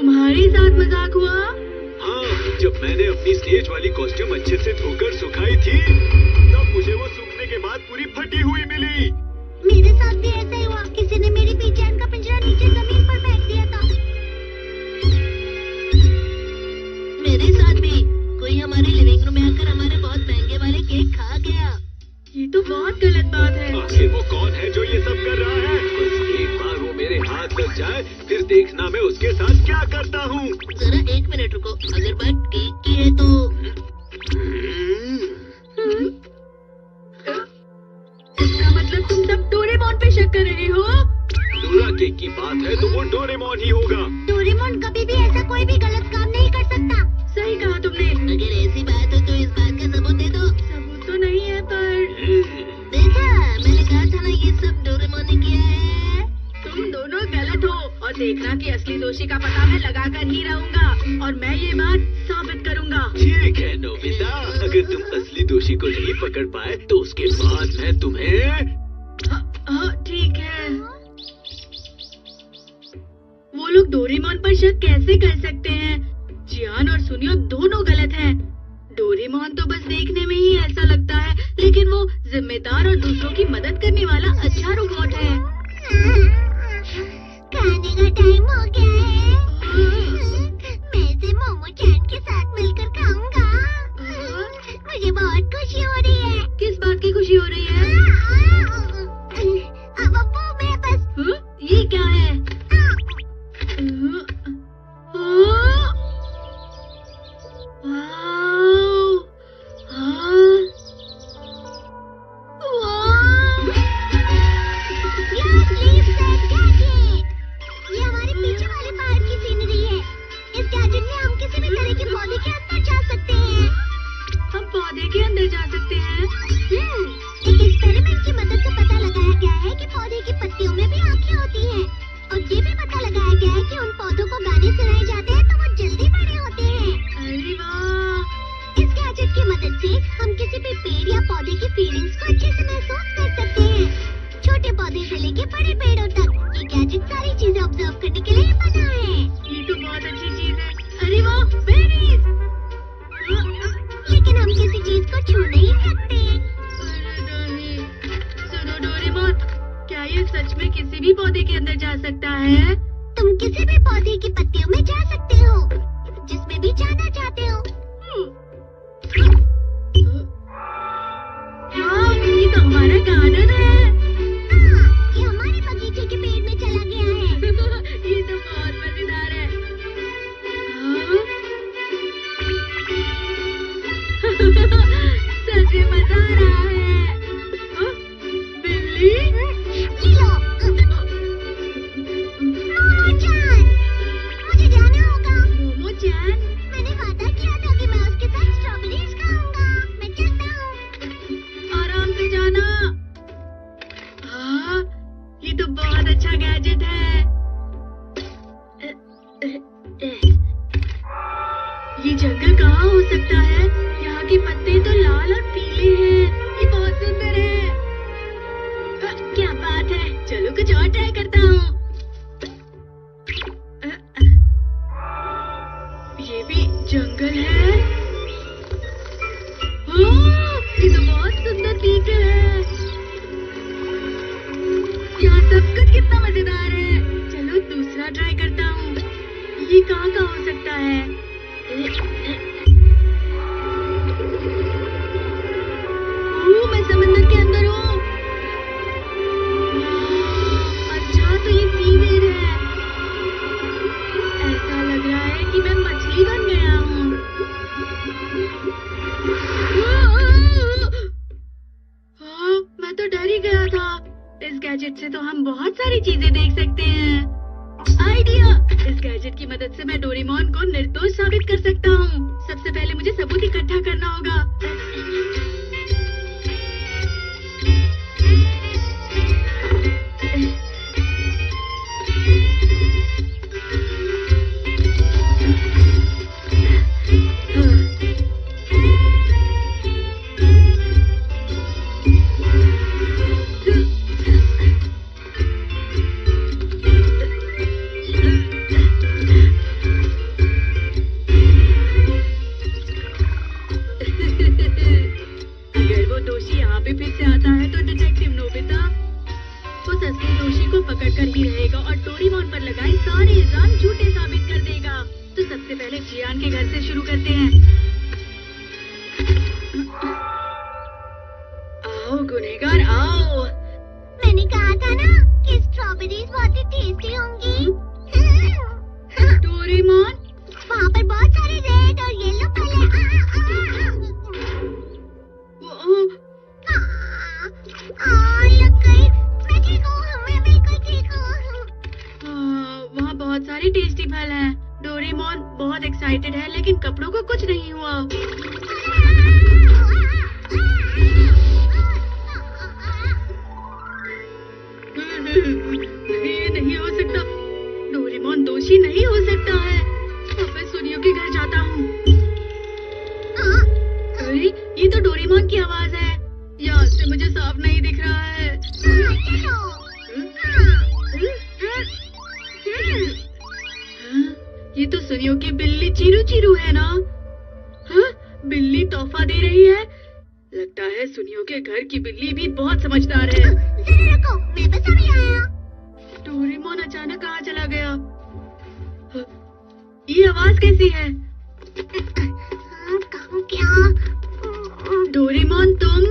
तुम्हारे साथ मजाक हुआ? हाँ, जब मैंने अपनी स्टेज वाली कॉस्ट्यूम अच्छे से धोकर सुखाई थी, तब मुझे वो सूखने के बाद पूरी फटी हुई मिली। मेरे साथ भी ऐसा ही हुआ। किसी ने मेरी बेचैन का पिंजरा नीचे जमीन पर फेंक दिया था। मेरे साथ भी कोई हमारे लिविंग रूम में आकर हमारे बहुत महंगे वाले केक खा गया। ये तो बहुत गलत बात है। आखिर वो कौन है जो ये सब कर रहा है? बस एक बार वो मेरे हाथ लग जाए, फिर देखना मैं उसके साथ क्या करता हूँ। जरा 1 मिनट रुको, अगर बात केक की है तो इसका मतलब तुम सब डोरेमोन पे शक कर रहे हो? डोरा केक की बात है तो वो डोरेमोन ही होगा। डोरेमोन कभी भी ऐसा कोई भी गलत काम नहीं कर सकता। सही कहा तुमने। अगर ऐसी बात हो तो इस बात का सबूत दे दो। सबूत तो नहीं है पर देखा, मैंने कहा था ना ये सब डोरेमोन ने किया है। तुम दोनों गलत हो और देखना कि असली दोषी का पता मैं लगा कर ही रहूंगा और मैं ये बात साबित करूंगा। ठीक है नोबिता, अगर तुम असली दोषी को नहीं पकड़ पाए तो उसके बाद मैं तुम्हें। ठीक है। वो लोग डोरेमोन पर शक कैसे कर सकते हैं? जियान और सुनियो दोनों गलत हैं। डोरेमोन तो बस देखने में ही ऐसा लगता है, लेकिन वो जिम्मेदार और दूसरों की मदद करने वाला अच्छा रोबोट है। खाने का टाइम हो गया है। मैं इसे मोमो चैन के साथ मिलकर खाऊंगा। मुझे बहुत खुशी हो रही है। किस बात की खुशी हो रही है? अब वो मैं बस ये क्या है? लगाए सारे इल्जाम झूठे साबित कर देगा। तो सबसे पहले जियान के घर से शुरू करते हैं। आओ गुनहगार आओ। मैंने कहा था ना कि स्ट्रॉबेरीज बहुत ही टेस्टी होंगी। डोरेमोन, वहाँ पर बहुत सारे रेड और येलो फल हैं। लग गई। मैं ठीक हूँ, मैं बिल्कुल ठीक हूँ। वहाँ बहुत सारे टेस्टी फल हैं। डोरेमोन बहुत एक्साइटेड है लेकिन कपड़ों को कुछ नहीं हुआ। ये नहीं हो सकता। डोरेमोन दोषी नहीं हो सकता है। अब मैं सुनियो के घर जाता हूँ। अरे ये तो डोरेमोन की आवाज है। यहाँ से मुझे साफ नहीं दिख रहा है। ये तो सुनियो की बिल्ली चीरू चीरू है ना। हाँ, बिल्ली तोहफा दे रही है। लगता है सुनियो के घर की बिल्ली भी बहुत समझदार है। जरा रुको, मैं बस अभी आया। डोरेमोन अचानक कहाँ चला गया? ये आवाज कैसी है? कहूँ क्या? डोरेमोन तुम?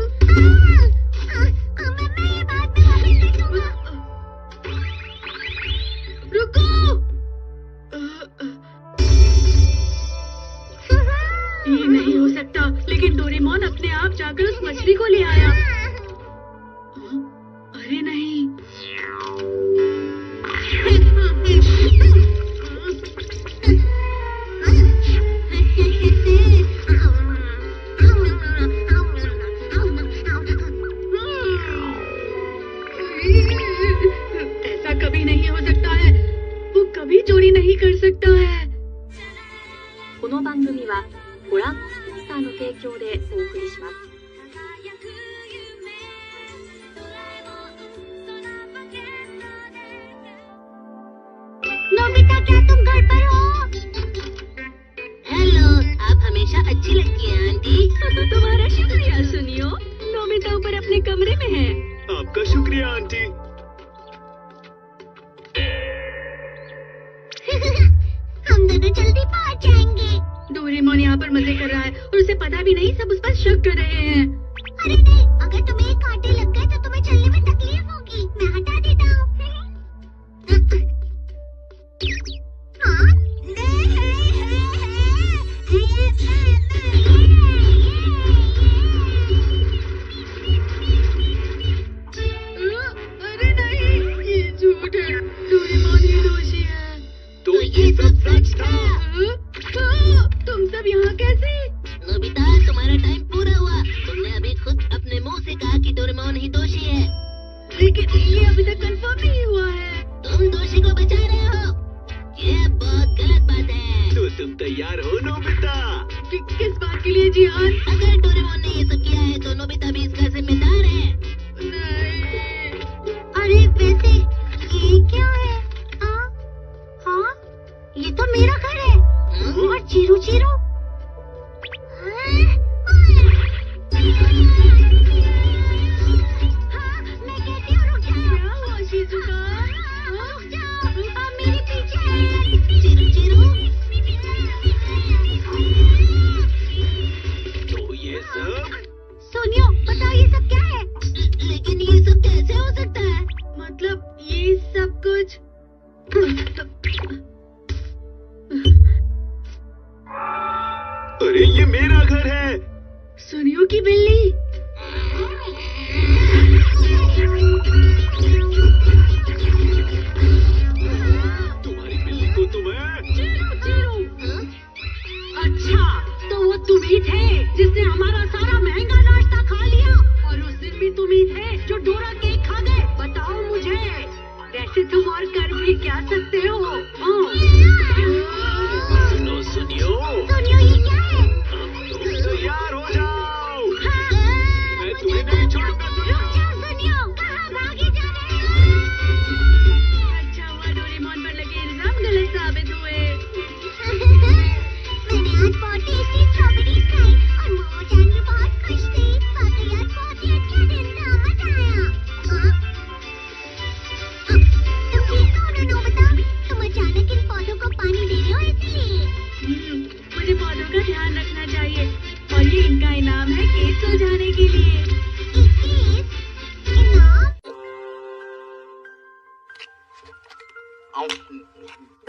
मैं ये बात में वापस कर दूंगा। रुको। ये नहीं हो सकता। लेकिन डोरेमोन अपने आप जाकर उस मछली को ले आया। अरे नहीं। ऐसा कभी नहीं हो सकता है। वो कभी चोरी नहीं कर सकता है। この番組はご覧スターの提供でお送りします。 नोबिता, क्या तुम घर पर हो? हेलो, आप हमेशा अच्छी लगती हैं आंटी। तुम्हारा शुक्रिया सुनियो। नोबिता ऊपर अपने कमरे में है। आपका शुक्रिया आंटी। हम दोनों जल्दी पहुंच जाएंगे। डोरेमोन यहाँ पर मजे कर रहा है और उसे पता भी नहीं सब उस पर शक कर रहे हैं। अरे नहीं, अगर तुम्हें कांटे लग गए तो तुम्हें चलने में तकलीफ होगी। मैं हटा देता हूँ। अरे नहीं, ये झूठ है। डोरेमोन ही दोषी है। तो ये सब सच था। तुम सब यहाँ कैसे? नोबिता, तुम्हारा टाइम पूरा हुआ। तुमने अभी खुद अपने मुंह से कहा कि डोरेमोन ही दोषी है। लेकिन ये अभी तक कंफर्म नहीं हुआ है। तुम दोषी को बचा रहे हो। ये बहुत गलत बात है। तो तुम तैयार हो नोबिता? किस बात के लिए जियान? अगर डोरेमोन ने ये सब किया है तो नोबिता भी इसका जिम्मेदार है। नहीं। अरे वैसे ये क्या है? हाँ, ये तो मेरा घर है। और चीरू चीरू। मैं कहती हूँ रुक जाओ। क्या हुआ शिजुका? रुक जाओ, आप मेरे पीछे हैं। Chiru Chiru. तो ये सब? सोनियो, बताओ ये सब क्या है? लेकिन ये सब कैसे हो सकता है? मतलब ये सब कुछ? अरे ये मेरा घर है। सुनियो की बिल्ली। तुम्हारी बिल्ली को तुम्हें? चीरू। अच्छा, तो वो तुम ही थे जिसने हमारा सारा महंगा नाश्ता खा लिया। और उस दिन भी तुम ही थे जो डोरा केक खा गए। बताओ मुझे, वैसे तुम और कर भी क्या सकते हो? सुनो सुनियो, सोनियो, ये क्या है? अब तुम तैयार हो जाओ। हाँ।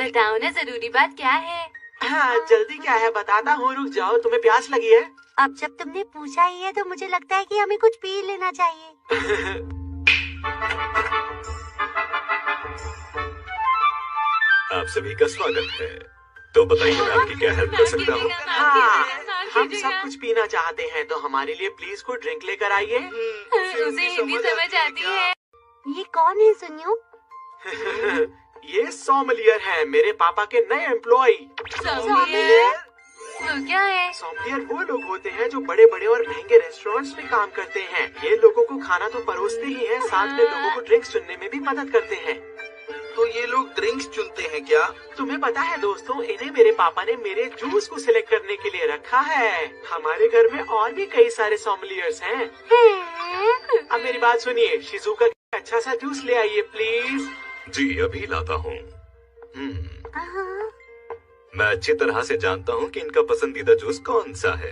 बताओ ना, जरूरी बात क्या है? हाँ, जल्दी क्या है बताता हूँ, रुक जाओ, तुम्हें प्यास लगी है? अब जब तुमने पूछा ही है तो मुझे लगता है कि हमें कुछ पी लेना चाहिए। आप सभी का स्वागत है। तो बताइए मैं आपकी क्या हेल्प कर सकता हूँ? हाँ, हम सब कुछ पीना चाहते हैं तो हमारे लिए प्लीज कोई ड्रिंक लेकर आइए। उसे हिंदी समझ आती है। ये कौन है सुनियो? ये सोमलियर है, मेरे पापा के नए एम्प्लॉय। सोमलियर? वो क्या है? सोमलियर वो लोग होते हैं जो बड़े बड़े और महंगे रेस्टोरेंट्स में काम करते हैं। ये लोगों को खाना तो परोसते ही हैं, साथ में लोगों को ड्रिंक्स चुनने में भी मदद करते हैं। तो ये लोग ड्रिंक्स चुनते हैं क्या? तुम्हें पता है दोस्तों, इन्हें मेरे पापा ने मेरे जूस को सिलेक्ट करने के लिए रखा है। हमारे घर में और भी कई सारे सोमलियर्स हैं। अब मेरी बात सुनिए, शिजुका का अच्छा सा जूस ले आइए प्लीज। जी अभी लाता हूँ। मैं अच्छी तरह से जानता हूँ कि इनका पसंदीदा जूस कौन सा है।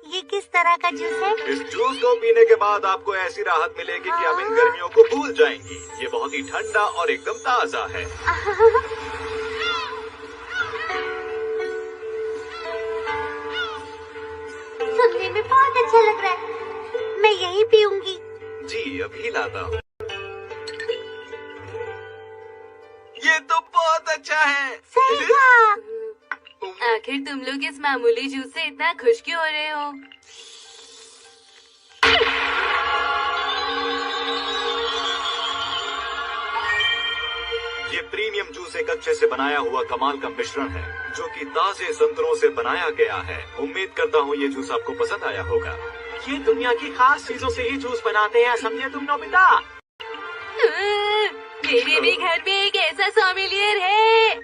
ये किस तरह का जूस है? इस जूस को पीने के बाद आपको ऐसी राहत मिलेगी कि आप इन गर्मियों को भूल जाएंगी। ये बहुत ही ठंडा और एकदम ताज़ा है। सुनने में बहुत अच्छा लग रहा है, मैं यही पीऊंगी। जी अभी लाता हूँ। ये तो बहुत अच्छा है। सही कहा। आखिर तुम लोग इस मामूली जूस से इतना खुश क्यों हो रहे हो? ये प्रीमियम जूस एक अच्छे से बनाया हुआ कमाल का मिश्रण है जो कि ताजे संतरों से बनाया गया है। उम्मीद करता हूँ ये जूस आपको पसंद आया होगा। ये दुनिया की खास चीजों से ही जूस बनाते हैं, समझे तुम नोबिता? मेरे भी घर में एक ऐसा सोमलियर है।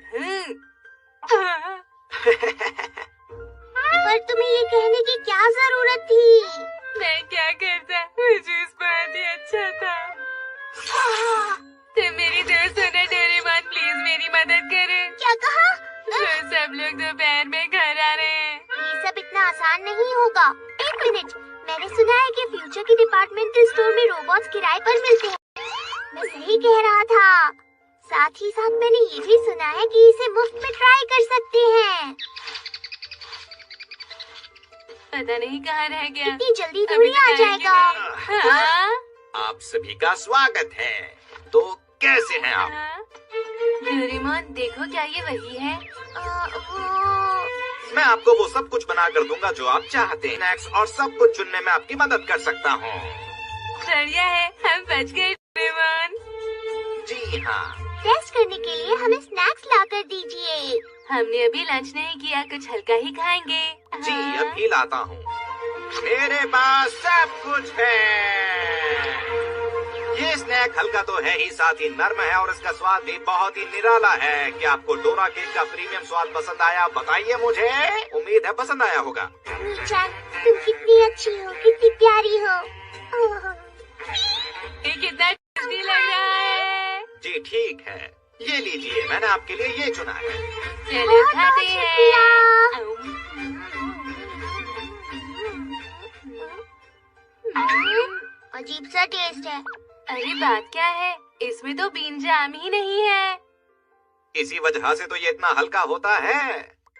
पर तुम्हें ये कहने की क्या जरूरत थी? मैं क्या करता, वो जूस बहुत ही अच्छा था। तुम मेरी दोस्त हो ना डोरेमोन, प्लीज मेरी मदद करो। क्या कहा? वो सब लोग दोपहर में घर आ रहे हैं। ये सब इतना आसान नहीं होगा। एक मिनट, मैंने सुना है कि फ्यूचर के डिपार्टमेंटल स्टोर में रोबोट्स किराए पर मिलते हैं। मैं सही कह रहा था। साथ ही साथ मैंने ये भी सुना है कि इसे मुफ्त में ट्राई कर सकते हैं। पता नहीं कहाँ रह गया। इतनी जल्दी थोड़ी आ जाएगा। हाँ? आप सभी का स्वागत है। तो कैसे हैं आप? डोरेमोन देखो, क्या ये वही है? मैं आपको वो सब कुछ बना कर दूंगा जो आप चाहते हैं। स्नैक्स और सब कुछ चुनने में आपकी मदद कर सकता हूँ। बढ़िया है, हम बच गए डोरेमोन। जी हाँ। टेस्ट करने के लिए हमें स्नैक्स ला कर दीजिए। हमने अभी लंच नहीं किया, कुछ हल्का ही खाएंगे। जी हाँ? अभी लाता हूँ। मेरे पास सब कुछ है। ये स्नैक हल्का तो है ही, साथ ही नर्म है और इसका स्वाद भी बहुत ही निराला है। क्या आपको डोरा केक का प्रीमियम स्वाद पसंद आया? बताइए मुझे। उम्मीद है पसंद आया होगा। मीचान, तुम कितनी अच्छी हो, कितनी प्यारी हो। ये कितना टेस्टी लग रहा है। जी ठीक है, ये लीजिए, मैंने आपके लिए ये चुना है। चलो खाते हैं। अजीब सा टेस्ट है। अरे बात क्या है, इसमें तो बीन जाम ही नहीं है। इसी वजह से तो ये इतना हल्का होता है।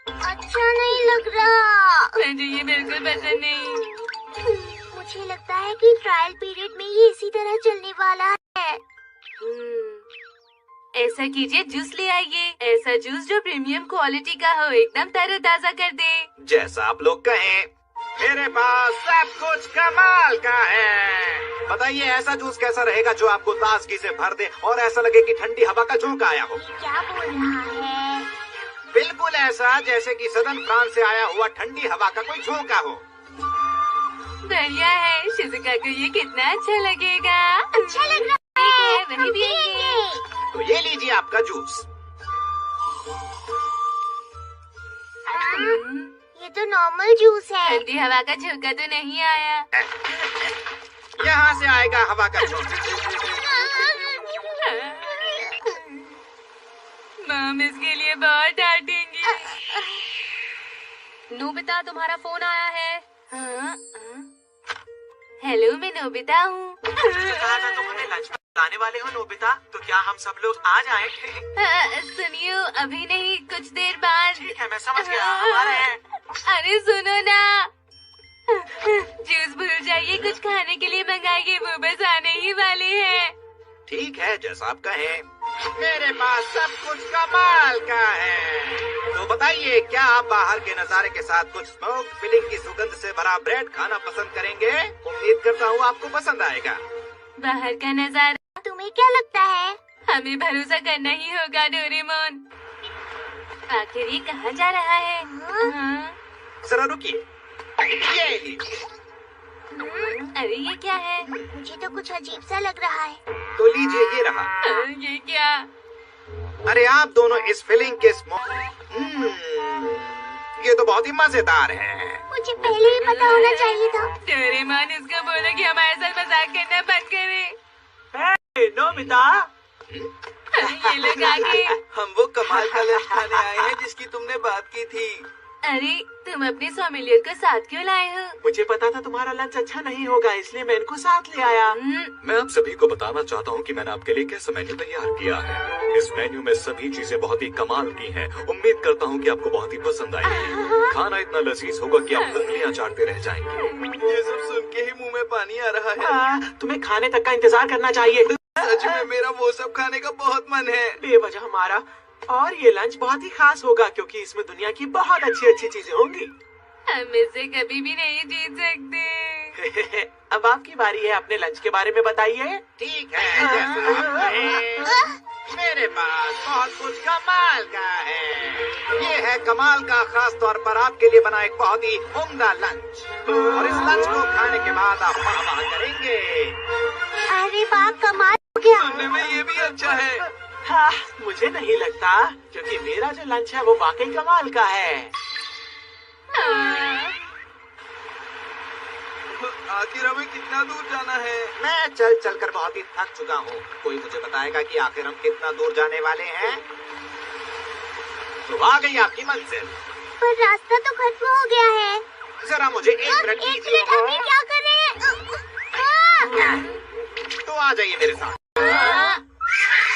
अच्छा नहीं लग रहा। मुझे ये बिल्कुल पसंद नहीं। मुझे लगता है कि ट्रायल पीरियड में ये इसी तरह चलने वाला है। ऐसा कीजिए, जूस ले आइए। ऐसा जूस जो प्रीमियम क्वालिटी का हो, एकदम तरोताजा कर दे। जैसा आप लोग कहें। मेरे पास सब कुछ कमाल का है। बताइए ऐसा जूस कैसा रहेगा जो आपको ताजगी से भर दे और ऐसा लगे कि ठंडी हवा का झोंका आया हो। क्या बोल रहा है? बिल्कुल ऐसा जैसे कि सदन फ्रांस से आया हुआ ठंडी हवा का कोई झोंका हो। बढ़िया है, शिजुका को ये कितना अच्छा लगेगा। अच्छा लग रहा है। वही पिएंगे। तो ये लीजिए आपका जूस। ये तो नॉर्मल जूस है। ठंडी हवा का झोंका तो नहीं आया। यहाँ से आएगा हवा का झोंका। मॉम इसके लिए बहुत डांटेंगी। नोबिता, तुम्हारा फोन आया है। हाँ? हेलो, मैं नोबिता हूँ। कहा था तुम हमें लंच में आने वाले हो नोबिता, तो क्या हम सब लोग आ जाएं? सुनियो, अभी नहीं, कुछ देर बाद। ठीक है, मैं समझ गया, हम आ रहे हैं। अरे सुनो ना, जूस भूल जाइए, कुछ खाने के लिए मंगाइए, वो बस आने ही वाले हैं। ठीक है, जैसा आप कहें। मेरे पास सब कुछ कमाल का है। तो बताइए, क्या आप बाहर के नज़ारे के साथ कुछ स्मोक फिलिंग की सुगंध से भरा ब्रेड खाना पसंद करेंगे? उम्मीद करता हूँ आपको पसंद आएगा। बाहर का नजारा। तुम्हें क्या लगता है? हमें भरोसा करना ही होगा डोरेमोन। आखिर ये कहाँ जा रहा है? हाँ? जरा रुकिए, ये लीजिए। अरे ये क्या है? मुझे तो कुछ अजीब सा लग रहा है। तो लीजिए, ये रहा। ये क्या? अरे आप दोनों इस फिलिंग के ये तो बहुत ही मजेदार है। मुझे पहले ही पता होना चाहिए था। डोरेमोन, इसको बोलो कि हमारे साथ मजाक करना बंद करे। नोबिता, ये लोग आगे। हम वो कमाल का लंच खाने आए हैं जिसकी तुमने बात की थी। अरे तुम अपने सोमेलियर को साथ क्यों लाए हो? मुझे पता था तुम्हारा लंच अच्छा नहीं होगा, इसलिए मैं इनको साथ ले आया। मैं आप सभी को बताना चाहता हूँ कि मैंने आपके लिए कैसा मेन्यू तैयार किया है। इस मेन्यू में सभी चीजें बहुत ही कमाल की हैं। उम्मीद करता हूँ कि आपको बहुत ही पसंद आएगी। खाना इतना लजीज होगा कि आप उंगलियां चाटते रह जाएंगे। ये सब सुन के ही मुंह में पानी आ रहा है। तुम्हें खाने तक का इंतजार करना चाहिए। सच में मेरा वो सब खाने का बहुत मन है। बेवजह हमारा। और ये लंच बहुत ही खास होगा क्योंकि इसमें दुनिया की बहुत अच्छी अच्छी चीजें होंगी। हम इसे कभी भी नहीं जीत सकते। अब आपकी बारी है, अपने लंच के बारे में बताइए। ठीक है, जैसा आप कहें। मेरे पास बहुत कुछ कमाल का है। ये है कमाल का, खास तौर पर आपके लिए बना एक बहुत ही उम्दा लंच। और इस लंच को खाने के बाद आप वाह करेंगे। अरे वाह, कमाल हो गया। सुनने में ये भी अच्छा है। हाँ, मुझे नहीं लगता, क्योंकि मेरा जो लंच है वो वाकई कमाल का है। आखिर हमें कितना दूर जाना है? मैं चल चल कर बहुत ही थक चुका हूँ। कोई मुझे बताएगा कि आखिर हम कितना दूर जाने वाले हैं? तो आ गई आपकी मंजिल। पर रास्ता तो खत्म हो गया है। जरा मुझे एक मिनट एक दीजिए। मिनट, अभी क्या कर रहे हैं? तो आ जाइए मेरे साथ।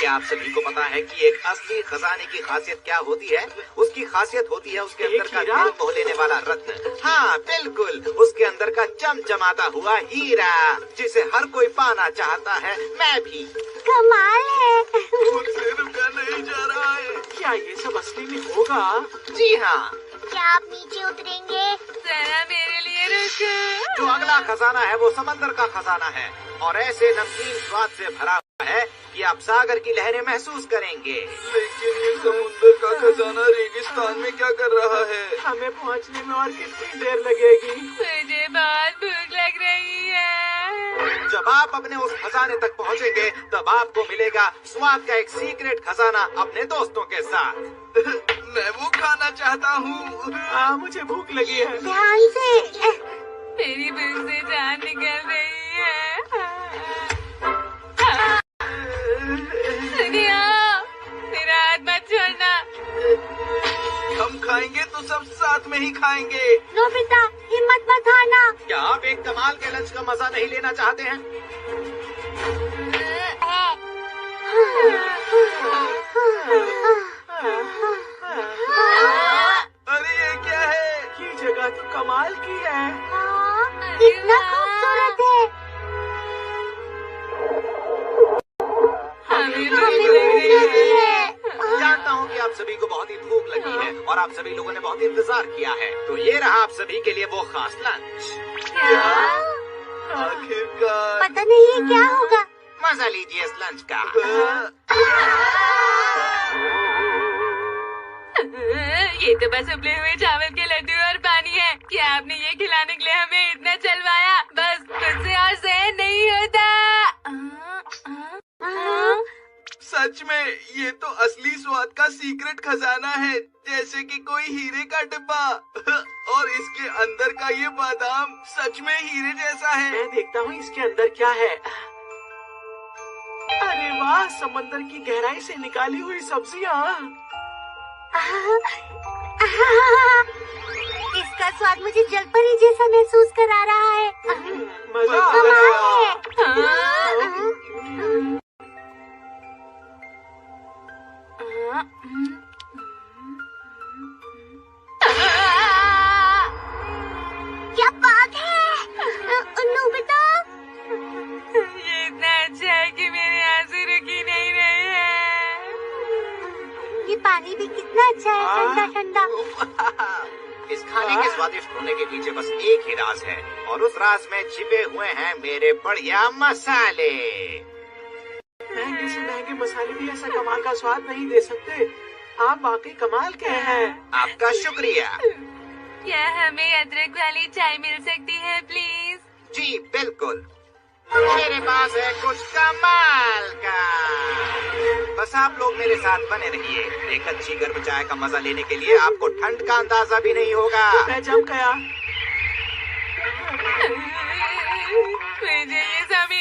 क्या आप सभी को पता है कि एक असली खजाने की खासियत क्या होती है? उसकी खासियत होती है उसके अंदर का दिल मोह लेने वाला रत्न। हाँ बिल्कुल, उसके अंदर का चमचमाता हुआ हीरा, जिसे हर कोई पाना चाहता है, मैं भी। कमाल है। मुझसे रुका नहीं जा रहा है। क्या ये सब असली में होगा? जी हाँ। क्या आप नीचे उतरेंगे? जरा मेरे लिए रुको। जो अगला खजाना है वो समंदर का खजाना है और ऐसे नमकीन स्वाद से भरा हुआ है कि आप सागर की लहरें महसूस करेंगे। लेकिन ये समुद्र का खजाना रेगिस्तान में क्या कर रहा है? हमें पहुंचने में और कितनी देर लगेगी? मुझे बहुत भूख लग रही है। जब आप अपने उस खजाने तक पहुंचेंगे तब आपको मिलेगा स्वाद का एक सीक्रेट खजाना अपने दोस्तों के साथ। मैं वो खाना चाहता हूँ। मुझे भूख लगी है। ध्यान से। मेरी भूख से जान निकल रही है। सुनियो, मेरा हाथ मत छोड़ना। हम खाएंगे तो सब साथ में ही खाएंगे। नोबिता, हिम्मत मत हारना। क्या आप एक कमाल के लंच का मजा नहीं लेना चाहते हैं? अरे ये क्या है? ये जगह तो कमाल की है। हाँ, कितना खूबसूरत है। हमें हमें भूख लगी है। जानता हूँ कि आप सभी को बहुत ही भूख लगी है और आप सभी लोगों ने बहुत इंतजार किया है, तो ये रहा आप सभी के लिए वो खास लंच। आखिरकार पता नहीं है क्या होगा। मजा लीजिए इस लंच का। ये तो बस उबले हुए चावल के लड्डू और पानी है। क्या आपने ये खिलाने के लिए हमें इतना चलवाया? बस मुझसे और सहन नहीं होता। सच में ये तो असली स्वाद का सीक्रेट खजाना है, जैसे कि कोई हीरे का डिब्बा। और इसके अंदर का ये बादाम सच में हीरे जैसा है। मैं देखता हूँ इसके अंदर क्या है। अरे वाह, समंदर की गहराई से निकाली हुई सब्जियाँ। इसका स्वाद मुझे जलपरी जैसा महसूस करा रहा है। मजा आ कमाल गया। है। चाय ठंडा ठंडा। इस खाने के स्वादिष्ट होने के पीछे बस एक ही राज है और उस राज में छिपे हुए हैं मेरे बढ़िया मसाले। महंगे से महंगे मसाले भी ऐसा कमाल का स्वाद नहीं दे सकते। आप वाकई कमाल के हैं। आपका शुक्रिया। क्या हमें अदरक वाली चाय मिल सकती है प्लीज? जी बिल्कुल, मेरे पास है कुछ कमाल का। बस आप लोग मेरे साथ बने रहिए। एक अच्छी गर्म चाय का मजा लेने के लिए आपको ठंड का अंदाजा भी नहीं होगा। मैं जम गया। मुझे ये सब